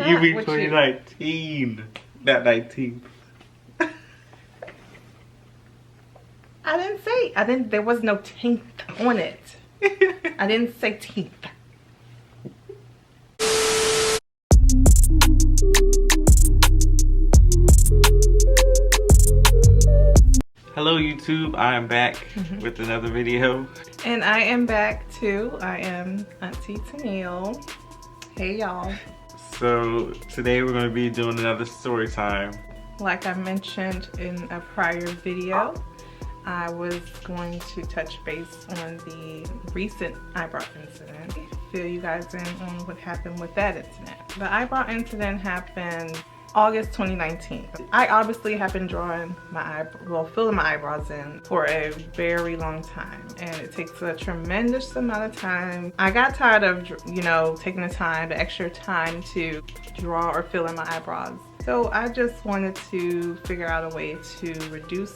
You mean 2019, not 19. There was no tint on it. I didn't say teeth. Hello YouTube, I am back with another video. And I am back too. I am Auntie Tenielle. Hey y'all. So today we're going to be doing another story time. Like I mentioned in a prior video, I was going to touch base on the recent eyebrow incident. Fill you guys in on what happened with that incident. The eyebrow incident happened August 2019. I obviously have been drawing my filling my eyebrows in for a very long time, and it takes a tremendous amount of time. I got tired of, you know, taking the extra time to draw or fill in my eyebrows. So I just wanted to figure out a way to reduce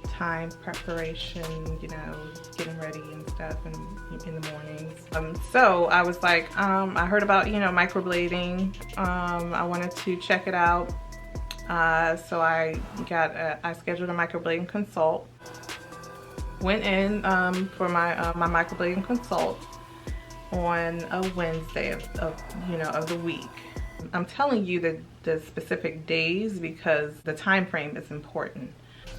time preparation, you know, getting ready and stuff in the mornings. So I was like, I heard about, you know, microblading. I wanted to check it out. So I scheduled a microblading consult. Went in for my microblading consult on a Wednesday of the week. I'm telling you the specific days because the time frame is important.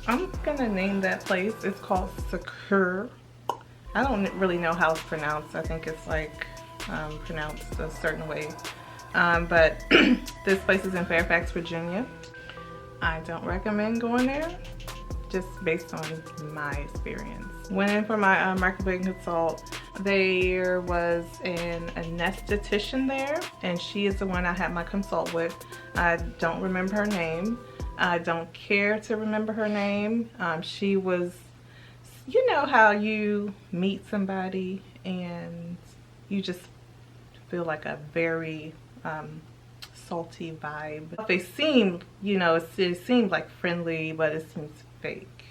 I'm gonna name that place. It's called Secure. I don't really know how it's pronounced. I think it's like pronounced a certain way. But this place is in Fairfax, Virginia. I don't recommend going there, just based on my experience. Went in for my microblading consult. There was an anesthetician there, and she is the one I had my consult with. I don't remember her name. I don't care to remember her name. She was, you know how you meet somebody and you just feel like a very salty vibe. They seemed, you know, it seemed like friendly, but it seems fake.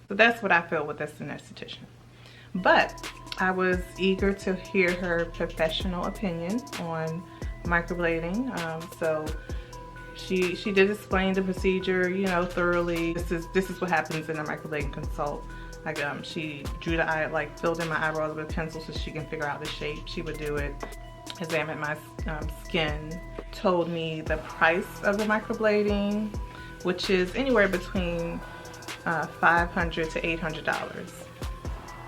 So that's what I felt with this anesthetician. But I was eager to hear her professional opinion on microblading. So she did explain the procedure, you know, thoroughly. This is what happens in a microblading consult. Like she drew the eye, like filled in my eyebrows with a pencil so she can figure out the shape. She would do it, examine my skin, told me the price of the microblading, which is anywhere between $500 to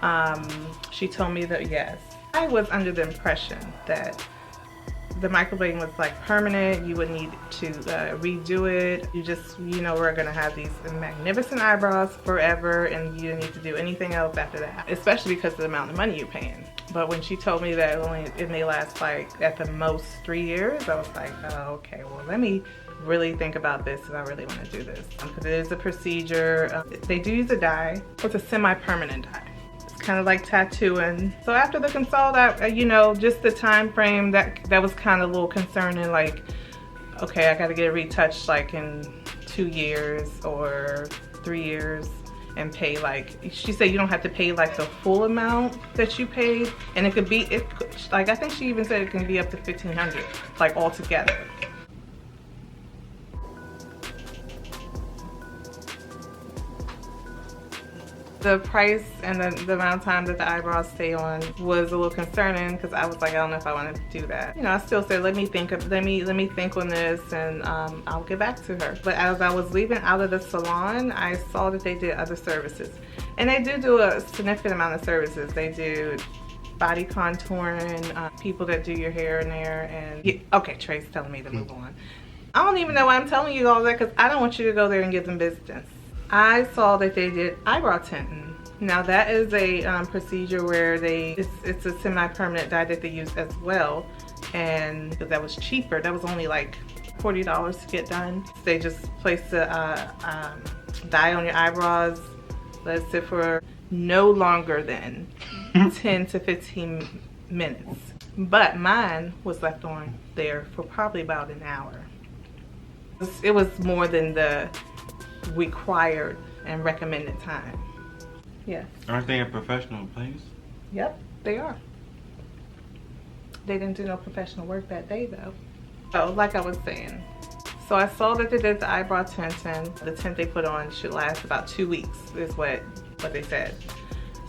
$800. She told me that yes, I was under the impression that the microblading was like permanent. You would need to redo it. You know, we're gonna have these magnificent eyebrows forever, and you don't need to do anything else after that, especially because of the amount of money you're paying. But when she told me that it may last like at the most 3 years, I was like, oh, okay, well, let me really think about this if I really want to do this. Because it is a procedure. They do use a dye. It's a semi-permanent dye. Kind of like tattooing. So after the consult, you know, just the time frame that was kind of a little concerning. Like, okay, I got to get it retouched like in 2 years or 3 years, and pay like, she said you don't have to pay like the full amount that you paid, and it could be like, I think she even said it can be up to $1,500 like all together. The price and the amount of time that the eyebrows stay on was a little concerning, because I was like, I don't know if I want to do that. You know, I still said, let me think on this, and I'll get back to her. But as I was leaving out of the salon, I saw that they did other services, and they do a significant amount of services. They do body contouring, people that do your hair in there, and okay, Trey's telling me to move on. I don't even know why I'm telling you all that, because I don't want you to go there and give them business. I saw that they did eyebrow tinting. Now that is a procedure where it's a semi-permanent dye that they use as well, and that was cheaper. That was only like $40 to get done. They just place the dye on your eyebrows, let it sit for no longer than 10 to 15 minutes. But mine was left on there for probably about an hour. It was more than the required and recommended time. Yes. Aren't they a professional place? Yep, they are. They didn't do no professional work that day though. So like I was saying, so I saw that they did the eyebrow tint, and the tint they put on should last about 2 weeks is what they said.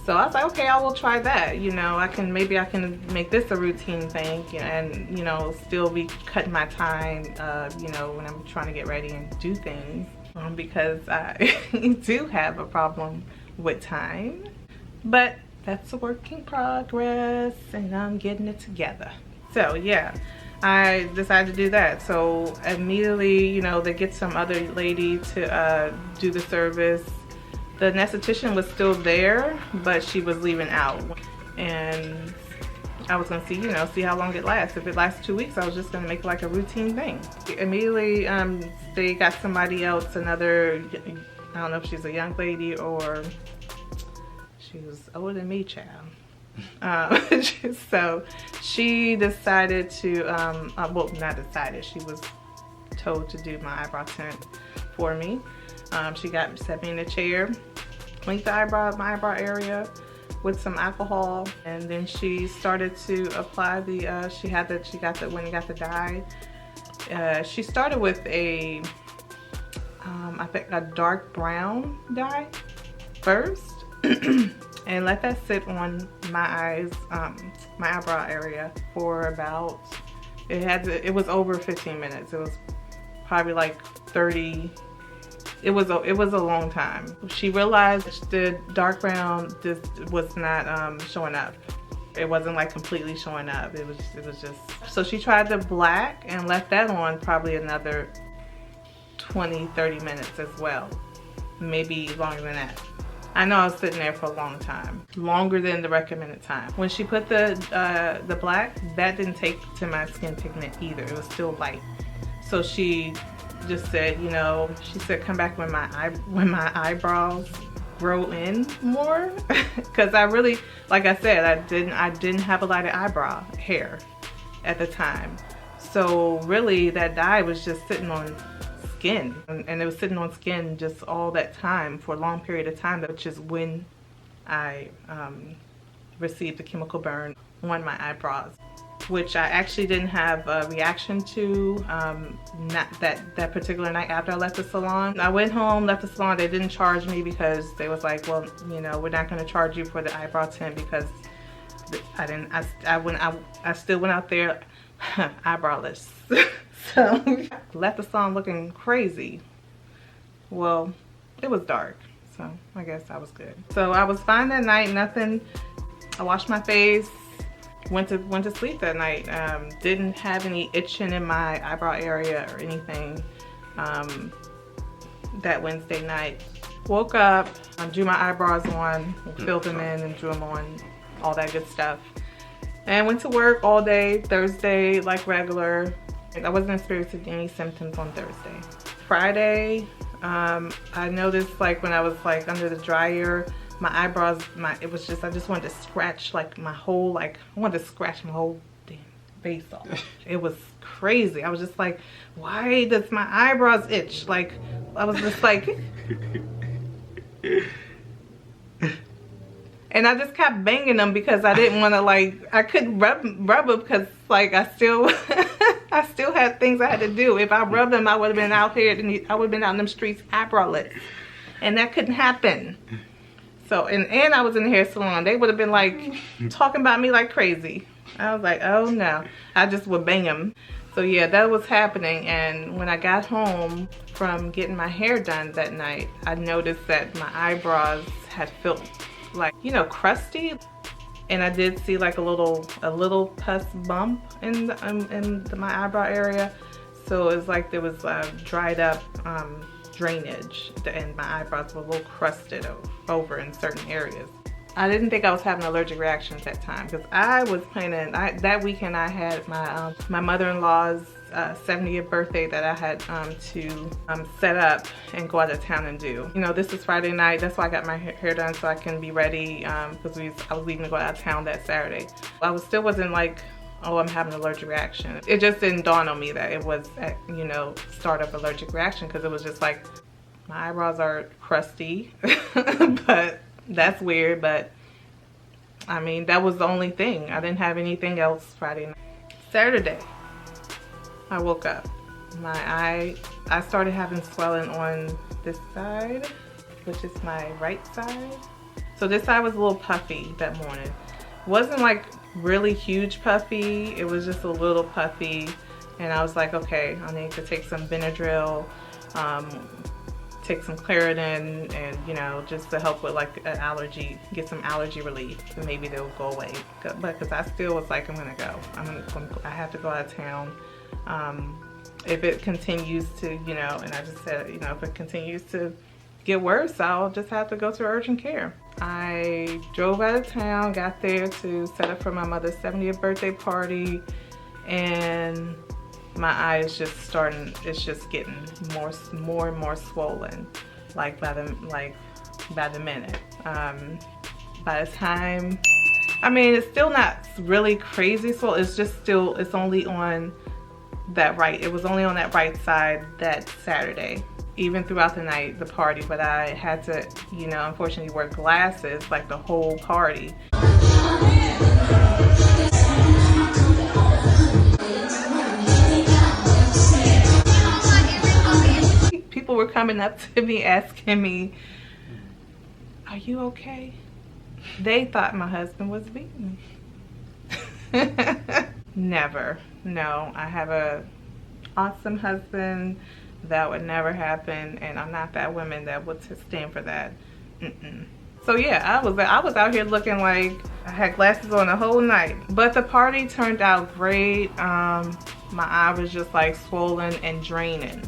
So I was like, okay, I will try that. You know, maybe I can make this a routine thing, and you know, still be cutting my time, you know, when I'm trying to get ready and do things, because I do have a problem with time. But that's a work in progress, and I'm getting it together. So yeah, I decided to do that. So immediately, you know, they get some other lady to do the service. The esthetician was still there, but she was leaving out, and I was gonna see, you know, see how long it lasts. If it lasts 2 weeks, I was just gonna make it like a routine thing. Immediately, they got somebody else, another, I don't know if she's a young lady or she was older than me, child. So she decided to, well, not decided, she was told to do my eyebrow tint for me. She set me in a chair, cleaned my eyebrow area with some alcohol, and then she started to apply the, when you got the dye. She started with a, I think a dark brown dye first, and let that sit on my eyes, my eyebrow area for about, it was over 15 minutes. It was probably like 30. It was a long time. She realized the dark brown just was not showing up. It wasn't like completely showing up. It was just. So she tried the black and left that on probably another 20-30 minutes as well. Maybe longer than that. I know I was sitting there for a long time, longer than the recommended time. When she put the black, that didn't take to my skin pigment either. It was still light. So she just said, you know, she said come back when my eyebrows grow in more, because I really, like I said, I didn't have a lot of eyebrow hair at the time. So really that dye was just sitting on skin, and it was sitting on skin just all that time for a long period of time, which is when I received the chemical burn on my eyebrows, which I actually didn't have a reaction to, not that particular night after I left the salon. I went home, left the salon. They didn't charge me because they was like, well, you know, we're not going to charge you for the eyebrow tint, because I still went out there eyebrowless. So left the salon looking crazy. Well, it was dark, so I guess I was good. So I was fine that night, nothing. I washed my face. Went to sleep that night. Didn't have any itching in my eyebrow area or anything that Wednesday night. Woke up, drew my eyebrows on, filled them in and drew them on, all that good stuff. And went to work all day Thursday like regular. I wasn't experiencing any symptoms on Thursday. Friday, I noticed like when I was like under the dryer, my eyebrows, it was just, I just wanted to scratch like my whole, I wanted to scratch my whole damn face off. It was crazy. I was just like, why does my eyebrows itch? Like, I was just like, and I just kept banging them because I didn't want to, like, I couldn't rub them because like I still had things I had to do. If I rubbed them, I would have been out here, I would have been out in them streets eyebrowless, and that couldn't happen. So, and I was in the hair salon. They would have been like talking about me like crazy. I was like, oh no. I just would bang them. So yeah, that was happening. And when I got home from getting my hair done that night, I noticed that my eyebrows had felt like, you know, crusty. And I did see like a little pus bump in my eyebrow area. So it was like there was dried up drainage, and my eyebrows were a little crusted over in certain areas. I didn't think I was having allergic reactions at that time, because I was planning, that weekend I had my mother-in-law's 70th birthday that I had to set up and go out of town and do. You know, this is Friday night, that's why I got my hair done, so I can be ready, because I was leaving to go out of town that Saturday. I still wasn't like, oh, I'm having an allergic reaction. It just didn't dawn on me that it was, you know, start of allergic reaction, because it was just like, my eyebrows are crusty, but that's weird. But I mean, that was the only thing. I didn't have anything else Friday night. Saturday, I woke up. My eye, I started having swelling on this side, which is my right side. So this side was a little puffy that morning. Wasn't like really huge puffy, it was just a little puffy. And I was like, okay, I need to take some Benadryl, take some Claritin, and you know, just to help with like an allergy, get some allergy relief, and maybe they'll go away. But because I still was like, I'm gonna go. I have to go out of town. If it continues to, you know, and I just said, you know, if it continues to get worse, I'll just have to go to urgent care. I drove out of town, got there to set up for my mother's 70th birthday party, and my eye is just starting, it's just getting more and more swollen, like by the minute. By the time, I mean, it's still not really crazy swollen, it's just still, it's only on that right, it was only on that right side that Saturday, even throughout the night, the party, but I had to, you know, unfortunately wear glasses like the whole party. People were coming up to me asking me, are you okay? They thought my husband was beating me. Never. No, I have a awesome husband. That would never happen, and I'm not that woman that would stand for that. So yeah, I was out here looking like I had glasses on the whole night. But the party turned out great. My eye was just like swollen and draining,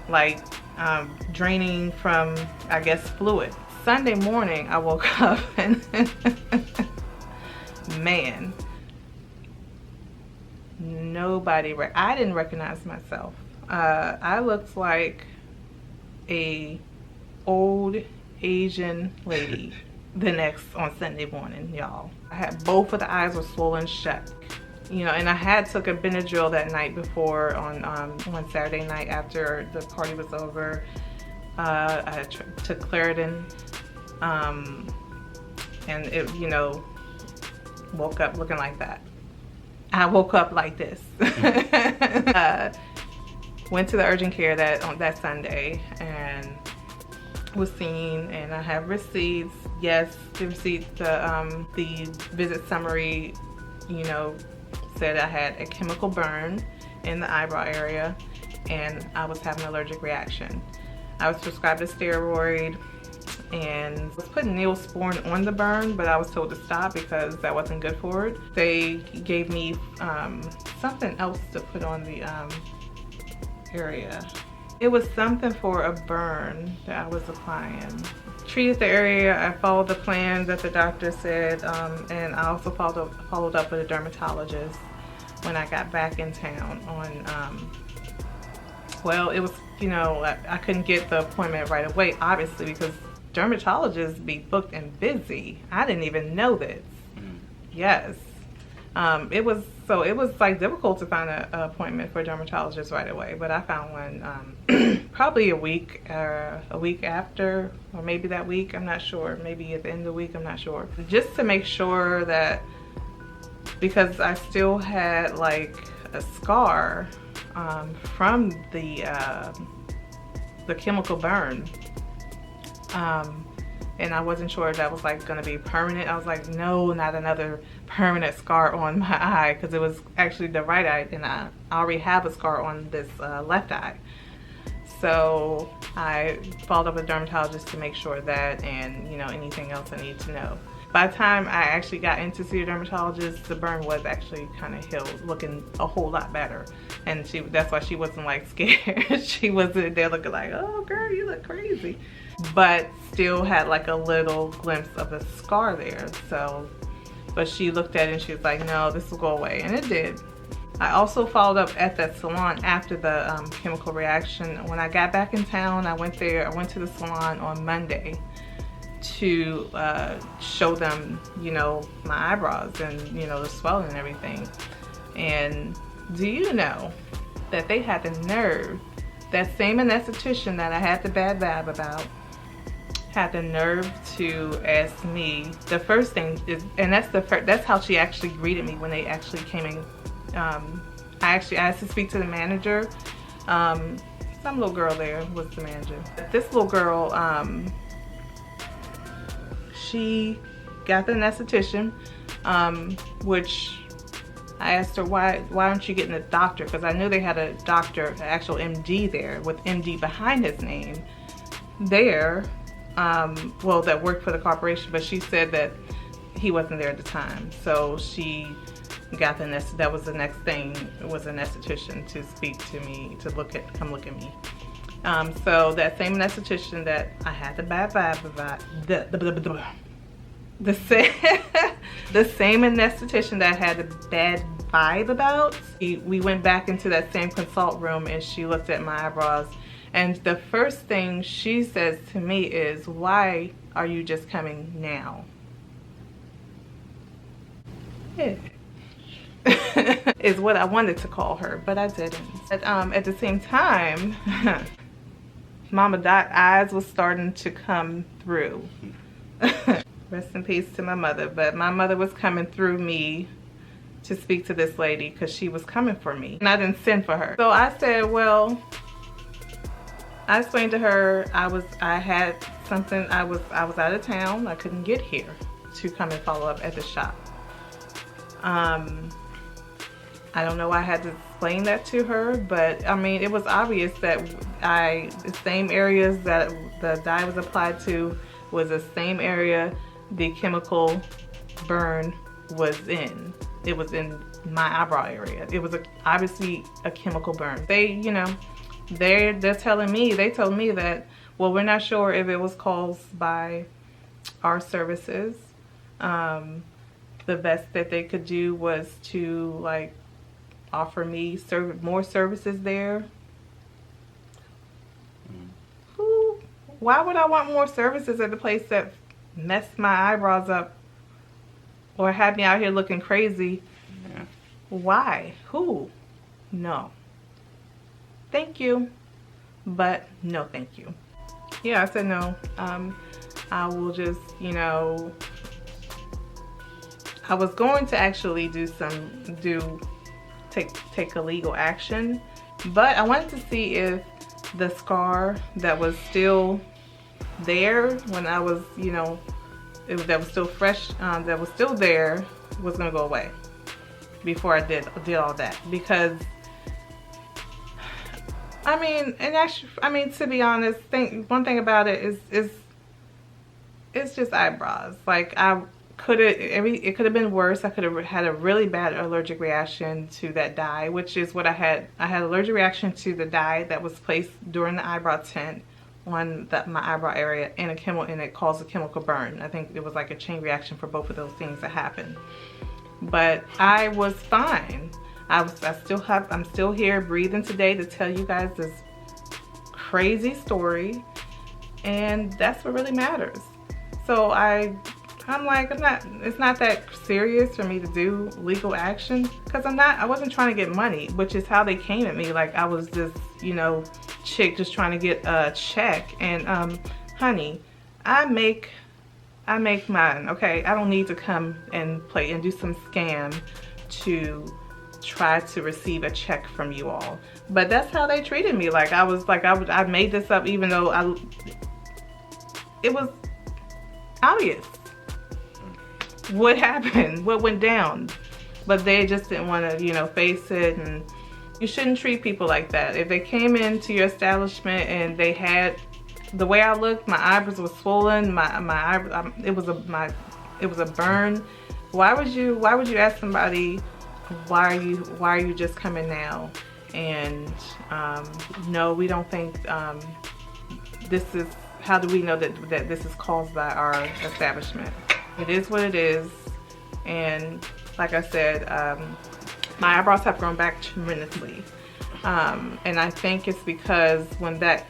like draining from, I guess, fluid. Sunday morning, I woke up and man, I didn't recognize myself. I looked like a old Asian lady on Sunday morning, y'all. I had both of the eyes were swollen shut, you know, and I had took a Benadryl that night before on Saturday night after the party was over. I took Claritin, and it, you know, woke up looking like that. I woke up like this. Went to the urgent care that Sunday and was seen, and I have receipts. Yes, the receipts, the visit summary, you know, said I had a chemical burn in the eyebrow area and I was having an allergic reaction. I was prescribed a steroid and was putting Neosporin on the burn, but I was told to stop because that wasn't good for it. They gave me something else to put on the area. It was something for a burn that I was applying. Treated the area, I followed the plan that the doctor said, and I also followed up with a dermatologist when I got back in town on, well, it was, you know, I couldn't get the appointment right away, obviously, because dermatologists be booked and busy. I didn't even know this. Yes. It was like difficult to find an appointment for a dermatologist right away, but I found one probably a week after, or maybe that week, I'm not sure, maybe at the end of the week, I'm not sure. Just to make sure that, because I still had like a scar from the chemical burn, and I wasn't sure if that was like gonna be permanent. I was like, no, not another permanent scar on my eye, because it was actually the right eye, and I already have a scar on this left eye. So I followed up with a dermatologist to make sure that, and you know, anything else I need to know. By the time I actually got in to see a dermatologist, the burn was actually kind of healed, looking a whole lot better. And that's why she wasn't like scared. She wasn't there looking like, oh girl, you look crazy. But still had like a little glimpse of a scar there. So, but she looked at it and she was like, no, this will go away. And it did. I also followed up at that salon after the chemical reaction. When I got back in town, I went to the salon on Monday to show them, you know, my eyebrows and, you know, the swelling and everything. And do you know that they had the nerve, that same anesthetician that I had the bad vibe about, had the nerve to ask me, the first thing is, and that's how she actually greeted me when they actually came in I asked to speak to the manager. Some little girl there was the manager. This little girl, she got the anesthetician, which I asked her, why aren't you getting a doctor? Because I knew they had a doctor, an actual MD there with MD behind his name there, well, that worked for the corporation, but she said that he wasn't there at the time. So she got that was the next thing. It was an anesthetician to speak to me, to come look at me. So that same anesthetician that I had the bad vibe about, the same anesthetician that I had the bad vibe about, we went back into that same consult room and she looked at my eyebrows, and the first thing she says to me is, "Why are you just coming now?" Yeah. Is what I wanted to call her, but I didn't. But, at the same time, Mama Dot eyes was starting to come through. Rest in peace to my mother, but my mother was coming through me to speak to this lady because she was coming for me and I didn't send for her. So I said, well, I explained to her I had something, I was out of town, I couldn't get here to come and follow up at the shop. I don't know why I had to explain that to her, but I mean, it was obvious that the same areas that the dye was applied to was the same area the chemical burn was in. It was in my eyebrow area. It was obviously a chemical burn. They told me that, well, we're not sure if it was caused by our services. The best that they could do was to like offer me more services there. Why would I want more services at the place that messed my eyebrows up or had me out here looking crazy? Yeah. Why? Who? No. Thank you, but no thank you. Yeah, I said no. I will just, I was going to actually take a legal action, but I wanted to see if the scar that was still there when I was, that was still fresh, that was still there, was gonna go away before I did all that. Because I mean, and actually, I mean, to be honest, one thing about it is it's just eyebrows. Like it could have been worse. I could have had a really bad allergic reaction to that dye, which is what I had. I had an allergic reaction to the dye that was placed during the eyebrow tint on my eyebrow area, and it caused a chemical burn. I think it was like a chain reaction for both of those things that happened. But I was fine. I'm still here breathing today to tell you guys this crazy story, and that's what really matters. So I'm like, it's not that serious for me to do legal action, because I wasn't trying to get money, which is how they came at me. Like I was this, chick just trying to get a check. And honey, I make mine, okay? I don't need to come and play and do some scam to try to receive a check from you all. But that's how they treated me. Like I made this up, even though it was obvious what happened, what went down, but they just didn't want to, face it. And you shouldn't treat people like that. If they came into your establishment and they had the way I looked, my eyebrows were swollen, it was a burn. Why would you ask somebody, why are you just coming now? And no, we don't think this is. How do we know that this is caused by our establishment? It is what it is. And like I said, my eyebrows have grown back tremendously. And I think it's because when that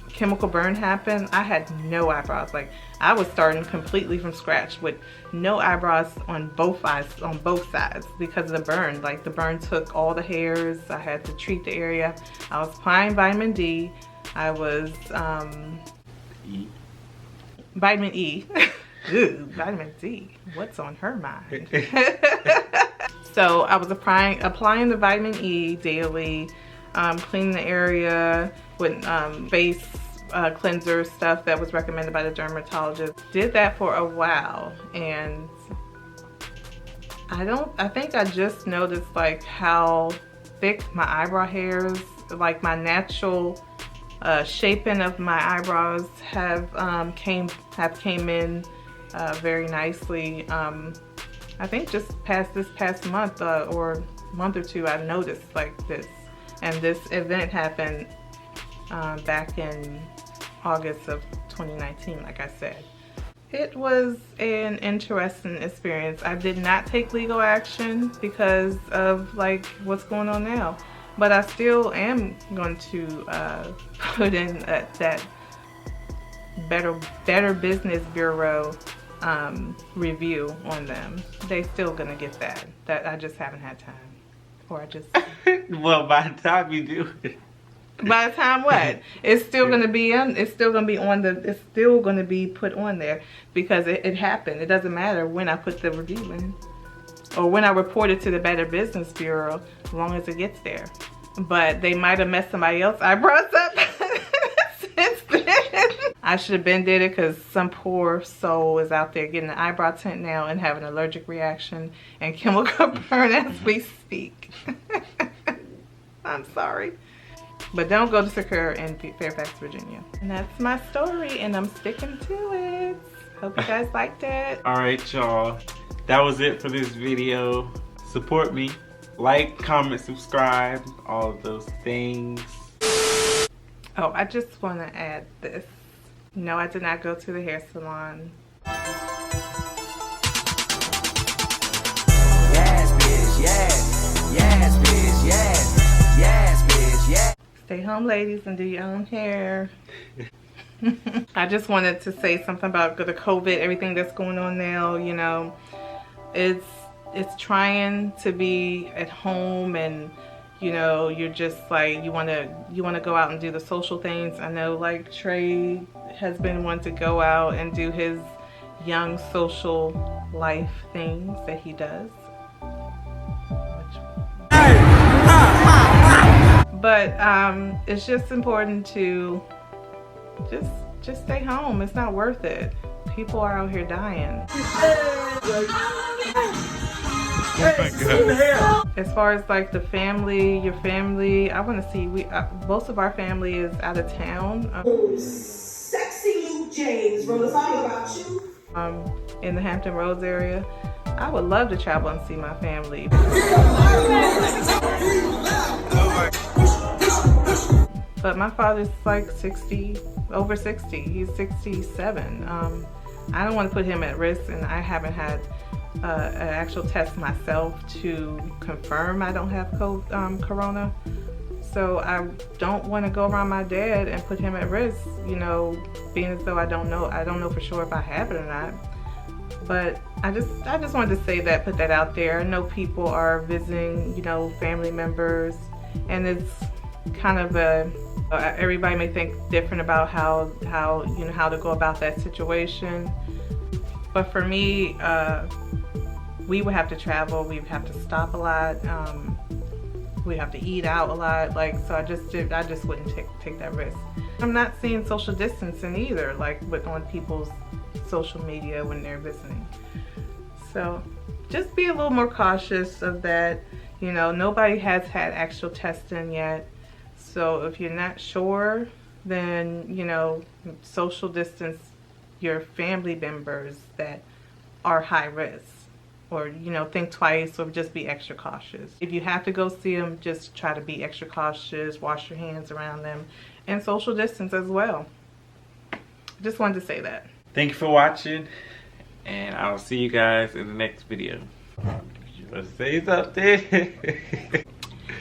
chemical burn happened, I had no eyebrows. Like I was starting completely from scratch with no eyebrows on both sides because of the burn. Like the burn took all the hairs. I had to treat the area. I was applying vitamin D. I was vitamin E. Ooh, vitamin D. What's on her mind? So I was applying the vitamin E daily, cleaning the area with face cleanser stuff that was recommended by the dermatologist. Did that for a while, and I think I just noticed like how thick my eyebrow hairs, like my natural shaping of my eyebrows have came in very nicely. I think just this past month or month or two, I noticed like this, and this event happened back in August of 2019, like I said. It was an interesting experience. I did not take legal action because of like what's going on now, but I still am going to put in that Better Business Bureau review on them. They still gonna get that I just haven't had time, or I just well, by the time you do it, by the time what, it's still gonna be put on there because it happened. It doesn't matter when I put the review in or when I report it to the Better Business Bureau, as long as it gets there. But they might have messed somebody else's eyebrows up since then. I should have been did it, because some poor soul is out there getting an eyebrow tint now and having an allergic reaction and chemical burn as we speak. I'm sorry. But don't go to Secure in Fairfax, Virginia. And that's my story, and I'm sticking to it. Hope you guys liked it. Alright, y'all. That was it for this video. Support me. Like, comment, subscribe, all of those things. Oh, I just want to add this. No, I did not go to the hair salon. Yes, bitch, yes. Yes, bitch, yes. Yes, bitch, yes. Stay home, ladies, and do your own hair. I just wanted to say something about the COVID, everything that's going on now. You know, it's trying to be at home, and you know, you're just like you want to go out and do the social things. I know like Trey has been one to go out and do his young social life things that he does. But it's just important to just stay home. It's not worth it. People are out here dying. As far as like the family, your family, I want to see. Most of our family is out of town. Sexy Luke James wrote a song about you. In the Hampton Roads area. I would love to travel and see my family. But my father's like 60, over 60. He's 67. I don't want to put him at risk, and I haven't had an actual test myself to confirm I don't have corona. So I don't want to go around my dad and put him at risk, you know, being as though I don't know for sure if I have it or not. But I just wanted to say that, put that out there. I know people are visiting, you know, family members, and it's kind of everybody may think different about how to go about that situation. But for me, we would have to travel. We would have to stop a lot. We have to eat out a lot. Like, so I just wouldn't take that risk. I'm not seeing social distancing either, like on people's social media when they're visiting. So just be a little more cautious of that. You know, nobody has had actual testing yet. So if you're not sure, then, you know, social distance your family members that are high risk, or, you know, think twice, or just be extra cautious. If you have to go see them, just try to be extra cautious, wash your hands around them, and social distance as well. Just wanted to say that. Thank you for watching, and I'll see you guys in the next video. You want to say something?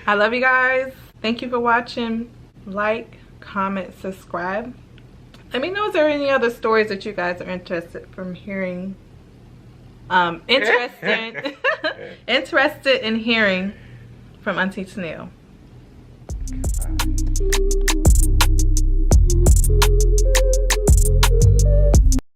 I love you guys. Thank you for watching. Like, comment, subscribe. Let me know if there are any other stories that you guys are interested from hearing. Interested in hearing from Auntie Tenielle.